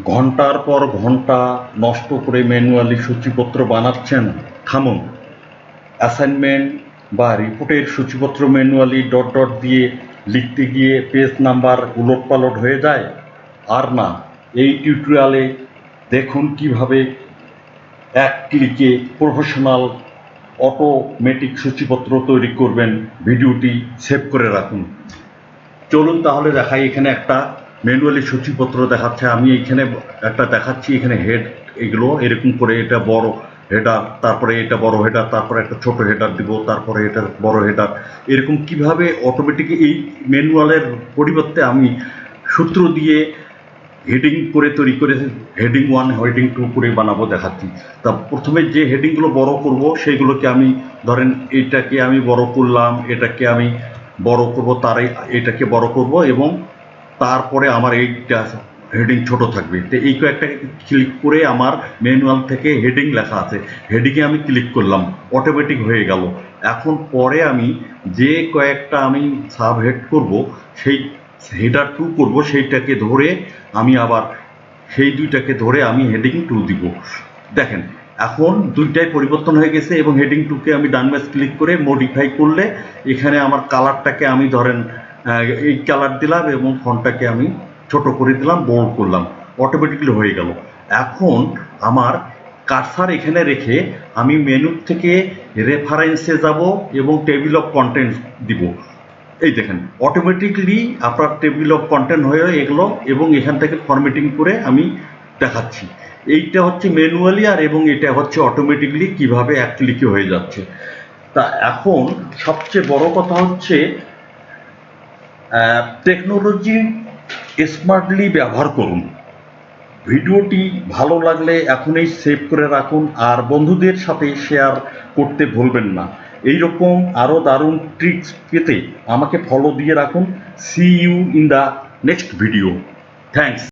ঘন্টার পর ঘন্টা নষ্ট করে ম্যানুয়ালি সূচিপত্র বানাচ্ছেন, থামুন। অ্যাসাইনমেন্ট বা রিপোর্টের সূচিপত্র ম্যানুয়ালি ডট ডট দিয়ে লিখতে গিয়ে পেজ নাম্বার উলটপালট হয়ে যায়। আর না, এই টিউটোরিয়ালে দেখুন কিভাবে এক ক্লিকে প্রফেশনাল অটোমেটিক সূচিপত্র তৈরি করবেন। ভিডিওটি সেভ করে রাখুন। চলুন তাহলে দেখাই। এখানে একটা ম্যানুয়ালি সূচিপত্র দেখাচ্ছে, আমি এখানে একটা দেখাচ্ছি। এখানে হেড এগুলো এরকম করে, এটা বড় হেডার, তারপরে এটা বড় হেডার, তারপরে একটা ছোট হেডার দিব, তারপরে এটা বড় হেডার। এরকম কিভাবে অটোমেটিক এই ম্যানুয়ালের পরিবর্তে আমি সূত্র দিয়ে হেডিং করে তৈরি করে হেডিং 1 হেডিং 2 করে বানাবো দেখাচ্ছি। তা প্রথমে যে হেডিংগুলো বড় করব সেইগুলোকে আমি, ধরেন এটাকে আমি বড় করলাম, এটাকে আমি বড় করব, এটাকে বড় করব, এবং তারপরে আমার এইটা হেডিং ছোট থাকবে। তো এই কয়েকটাকে ক্লিক করে আমার ম্যানুয়াল থেকে হেডিং লেখা আছে, হেডিংয়ে আমি ক্লিক করলাম, অটোমেটিক হয়ে গেল। এখন পরে আমি যে কয়েকটা আমি সাব হেড করব, সেই হেডার 2 করব, সেইটাকে ধরে আমি আবার সেই দুইটাকে ধরে আমি হেডিং 2 দিব। দেখেন এখন দুইটাই পরিবর্তন হয়ে গেছে, এবং হেডিং 2কে আমি ডান মাউস ক্লিক করে মডিফাই করলে এখানে আমার কালারটাকে আমি ধরেন এই কালার দিলাম, এবং ফন্টটাকে আমি ছোট করে দিলাম, বোল্ড করলাম, অটোমেটিকলি হয়ে গেল। এখন আমার কার্সার এখানে রেখে আমি মেনু থেকে রেফারেন্সে যাব এবং টেবিল অফ কন্টেন্টস দিব। এই দেখেন অটোমেটিকলি আপনার টেবিল অফ কন্টেন্ট হয়ে এগুলো, এবং এখান থেকে ফরম্যাটিং করে আমি দেখাচ্ছি। এইটা হচ্ছে ম্যানুয়ালি, আর এবং এটা হচ্ছে অটোমেটিকলি কিভাবে এক ক্লিকে হয়ে যাচ্ছে। তা এখন সবচেয়ে বড় কথা হচ্ছে টেকনোলজি স্মার্টলি ব্যবহার করুন। ভিডিওটি ভালো লাগলে এখনই সেভ করে রাখুন, আর বন্ধুদের সাথে শেয়ার করতে ভুলবেন না। এইরকম আরও দারুণ ট্রিক্স পেতে আমাকে ফলো দিয়ে রাখুন। See you in the next video. Thanks.